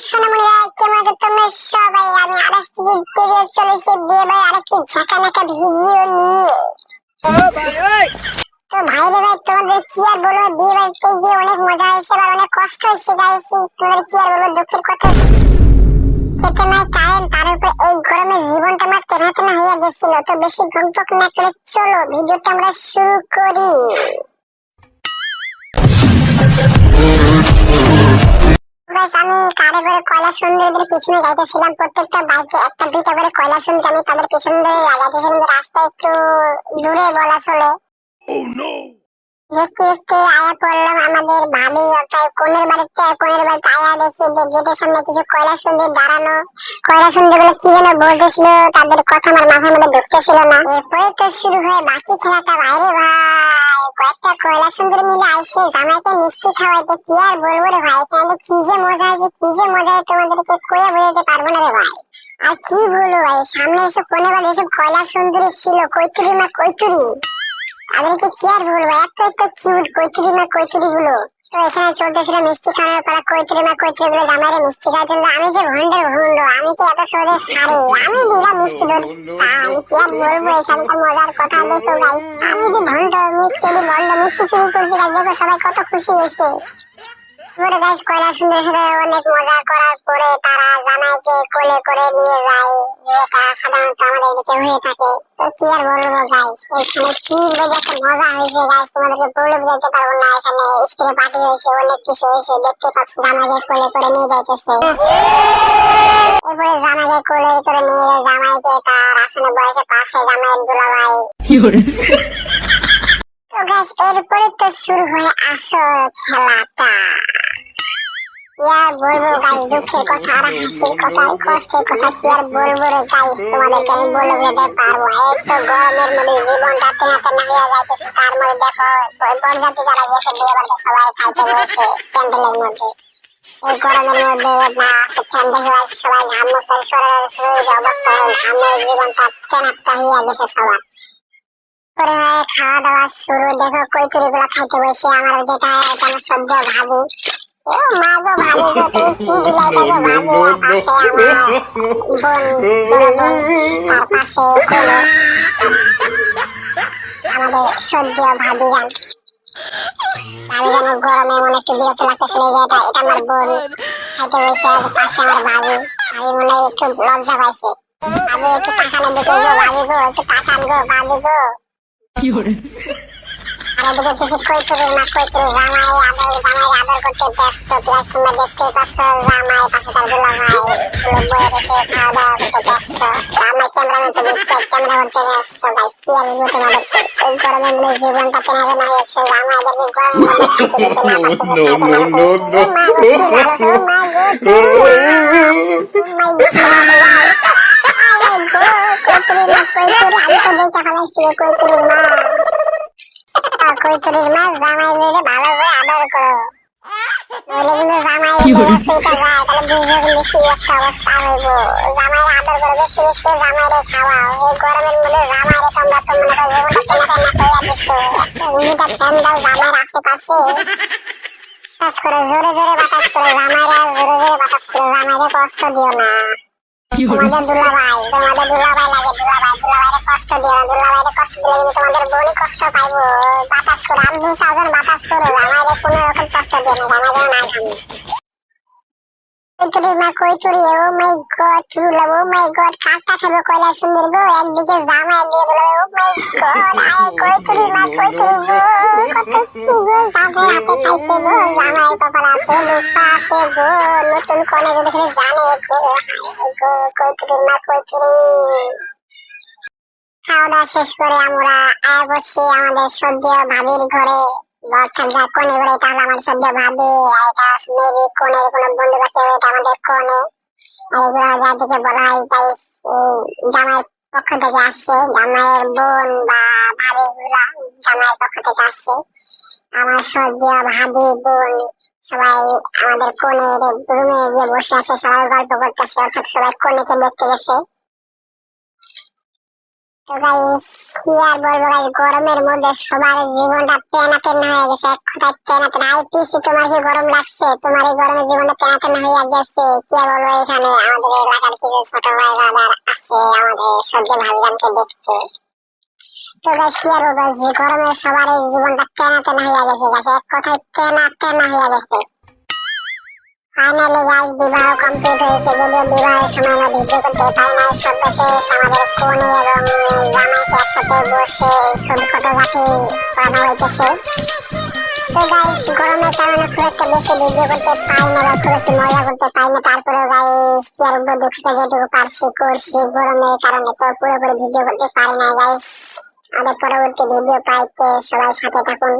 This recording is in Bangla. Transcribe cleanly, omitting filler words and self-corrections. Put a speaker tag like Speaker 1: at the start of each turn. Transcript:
Speaker 1: সোনামণিরা কেমন আছো তোমরা সবাই? আমি আরেকটি ভিডিও চলেছি বিয়ে ভাই আরেকটি ঝাঁকানাকা ভিডিও নিয়ে। তো ভাই রে ভাই তোমাদের কি আর বলবো, বিয়ে বাড়িতে গিয়ে অনেক মজা হয়েছে আর অনেক কষ্ট হয়েছে গাইস। তোমাদের কি আর বলবো, দুঃখের কথা খেতে নাই কারেন্ট, তার উপর এই গরমে জীবনটা আমার টেনা টেনা হয়ে গেছিল। তো বেশি ঘুমটক না করে চলো ভিডিওটা আমরা শুরু করি। আমি কারে করে কয়লা সুন্দরীদের পিছনে যাইতেছিলাম, প্রত্যেকটা বাইকে একটা দুইটা করে কয়লা সুন্দরী আমি তাদের পিছনে লাগাইতেছিলাম। রাস্তা একটু দূরে বলা চলে। দেখতে দেখতে আয়া পড়লাম আমাদের ভাবি অর্থাৎ কোনের বাড়িতে। কোনের বাড়িতে আয়া দেখি গেটের সামনে কিছু কয়লা সুন্দরী দাঁড়ানো। কয়লা সুন্দরী গুলো কি যেন বলতেছিল, তাদের কথা আমার মাথার মধ্যে ঢুকতেছিল না। এরপরে তো শুরু হয় বাকি খেলাটা। বাইরে ভাই কয়েকটা কয়লা সুন্দরী মিলে আইছে জামাইকে মিষ্টি খাওয়াইতে। কি আর বলবো রে ভাই, এখানে কি যে মজা হয়েছে, কি যে মজা হয় তোমাদেরকে কয়ে বোঝাতে পারবো না রে ভাই। আর কি বলবো ভাই, সামনে এসব কোনে বাড়ি এসব কয়লা সুন্দরী ছিল, কৈতুরি মা কৈতুরি। তাদেরকে কি আর বলবো, এত এত কিউট কৈতুরি মা কৈতুরি গুলো। তো এখানে চলতেছিল মিষ্টি খাওয়ানোর পালা। কৈতুরি মা কৈতুরি গুলো জামাইরে মিষ্টি খাওয়াতেন। আমি যে ভন্ডের ভন্ড, আমি কি এত সহজে ছাড়ি? আমি দিলাম মিষ্টি ধরতাম। আমি কি আর বলবো, এখানকার মজার কথা দেখো গাইস। আমি যে ভন্ড মিষ্টি ভন্ড মিষ্টি শুরু করছি গাইস, দেখো সবাই কত খুশি হয়েছে। ওরে গাইস কয়লা সুন্দরের সাথে অনেক মজা করার পরে তারা জামাইকে কোলে করে নিয়ে যায়, যেটা সাধারণত আমাদের দিকে হয়ে থাকে। তো কি আর বলবো গাইস, এখানে কি একটা মজা হয়েছে গাইস, তোমাদেরকে বলে বোঝাতে পারবো না। এখানে স্ত্রী পার্টি হয়েছে, অনেক কিছু হয়েছে, দেখতে পাচ্ছ জামাইকে কোলে করে নিয়ে যাইতেছে। এরপরে জামাইকে কোলে করে নিয়ে যায়, জামাইকে তার আসনে বয়সে পাশে জামাইয়ের দুলাভাই। তো গাইস এরপরে তো শুরু হয় আসল খেলাটা। কি আর বলবো গাইস, দুঃখের কথা আর হাসির কথা আর কষ্টের কথা কি আর বলবো রে গাইস, তোমাদেরকে আমি বলে বোঝাতে পারবো। এই তো গরমের মধ্যে জীবনটা টেনা টেনা হয়ে যাইতেছে, তার মধ্যে দেখো বরযাত্রী যারা গেছে বিয়ে বাড়িতে সবাই খাইতে বসে প্যান্ডেলের মধ্যে। এই গরমের মধ্যে না ফ্যান দেখে সবাই ঘাম মুছতে শরীরের অবস্থা, ঘামে জীবনটা টেনাটা হয়ে গেছে সবার। পরে খাওয়া দাওয়া শুরু, দেখো কইচুরি গুলা খাইতে বসে। আমার যেটা আমার সদ্য ভাবি, ও মা গো ভাবি গো, তুমি কি দিলাই গো ভাবি। আর পাশে আমার বোন, বড় বোন, তার পাশে কোলে আমাদের সদ্য ভাবি যান। ভাবি যেন গরমে মনে একটু বিরক্ত লাগতেছিল যে এটা এটা আমার বোন খাইতে বসে, আর পাশে আমার ভাবি। ভাবি মনে হয় একটু লজ্জা পাইছে। ভাবি একটু তাকানো দিকে গো ভাবি গো, একটু তাকান গো ভাবি গো। আর এদিকে কিছু কৈতুরি মা কৈতুরি জামাই আদর করতে ব্যস্ত। প্লাস তোমরা দেখতেই পাচ্ছ জামাই পাশে তার দুলাভাই বয়ে রেখে খাওয়া দাওয়া করতে ব্যস্ত। জামাই ক্যামেরাম্যান তো দিচ্ছে, ক্যামেরা করতে ব্যস্ত। গাইস কি আমি বলবো তোমাদেরকে, এই গরমের মধ্যে জীবনটা কেনা কেনা হয়ে যাচ্ছে। জামাইদেরকে গরমের মধ্যে খাইতে দিতে না পারতেছে, খাইতে না পারতেছে। ও মা গো কি ভালো, ও মা গো কি মা, ও মাই বিসমিল্লাহ। আরে গো কৈতুরি মা কৈতুরি, আমি তো দেখে ফেলাইছি কৈতুরির মা। কৈতুরির মা জামাইদের ভালো করে আদর করো, নইলে কিন্তু জামাইদের সেইটা যায়, তাহলে বুঝবে কিন্তু কি একটা অবস্থা হইব। জামাইয়ের আদর করো, বেশি বেশি করে জামাইরে খাওয়াও। এই গরমের মধ্যে জামাইরে তোমরা তো মনে করো জীবনটা কেনা কেনা কইরা দিছো। একটা দুইটা ফ্যান দাও জামাইয়ের আশেপাশে, বাতাস করে জোরে জোরে বাতাস করে জামাইরা, জোরে জোরে বাতাস করে জামাইরে কষ্ট দিও না। তোমাদের দুলাভাই লাগে, দুলাভাইরে কষ্ট দিও না। দুলাভাইরে কষ্ট দিলে কিন্তু তোমাদের বোনই কষ্ট পাইবো। বাতাস করো, আর দু চারজন বাতাস করো, জামাইরে কোনো রকম কষ্ট দিও না, জামাই যেন না ঘামে। কৈতুরি মা কৈতুরি, ও মাই গড ট্রু লাভ, ও মাই গড কাকটা খাবো কয়লা সুন্দর গো, একদিকে জামাই দিয়ে দিল। ও মাই গড আয় কৈতুরি মা কৈতুরি গো, কত কি গো জামাই হাতে খাইছে গো, জামাই কপাল আছে লুপা আছে গো, নতুন কনে গো দেখে জানে গো। হায় গো কৈতুরি মা কৈতুরি। খাওয়া দাওয়া শেষ করে আমরা আয়া বসছি আমাদের সদ্য ভাবির ঘরে। অর্থাৎ যা কনের ঘরে, এটা হলো আমার সদ্য ভাবি, আর এটা মেবি কনের কোনো বন্ধু বা কেউ, এটা আমাদের কনে। আর এগুলো যাদেরকে বলা হয় তাই জামাইয়ের পক্ষ থেকে আসছে, জামাইয়ের বোন বা ভাবি গুলা জামাইয়ের পক্ষ থেকে আসছে। আমার সদ্য ভাবি বোন সবাই আমাদের কনের রুমে গিয়ে বসে আছে, সবাই গল্প করতেছে, অর্থাৎ সবাই কনেকে দেখতে গেছে। তো গাইস কি আর বলবো গাইস, গরমের মধ্যে সবার জীবনটা তেনা তেনা হয়ে গেছে, এক কথায় তেনা তেনা। আইপিসি, তোমার কি গরম লাগছে? তোমার এই গরমের জীবনটা তেনা তেনা হয়ে গেছে। কি আর বলবো, এখানে আমাদের এলাকার কিছু ছোট ভাই ব্রাদার আছে আমাদের সহ্য ভাবিজানকে দেখতে। তো গাইস কি আর বলবো, যে গরমে সবার এই জীবনটা তেনা তেনা হয়ে গেছে গাইস, এক কথায় তেনা তেনা হয়ে গেছে। ফাইনালি গাইস বিবাহ কমপ্লিট হয়েছে, যদিও বিবাহের সময় আমরা ভিডিও করতে পাই নাই। সর্বশেষ আমাদের কনে এবং জামাইকে একসাথে বসে ছবি ফটোগ্রাফি করা হইতেছে। তো গাইস গরমের কারণে খুব একটা বেশি ভিডিও করতে পাই না বা খুব একটা মজা করতে পাই না, তারপরেও গাইস কি আর বলবো, দুঃখটা যেটুকু পারছি করছি গরমের কারণে, তো পুরোপুরি ভিডিও করতে পারি না গাইস। আমাদের পরবর্তী ভিডিও পাইতে সবাই সাথে থাকুন।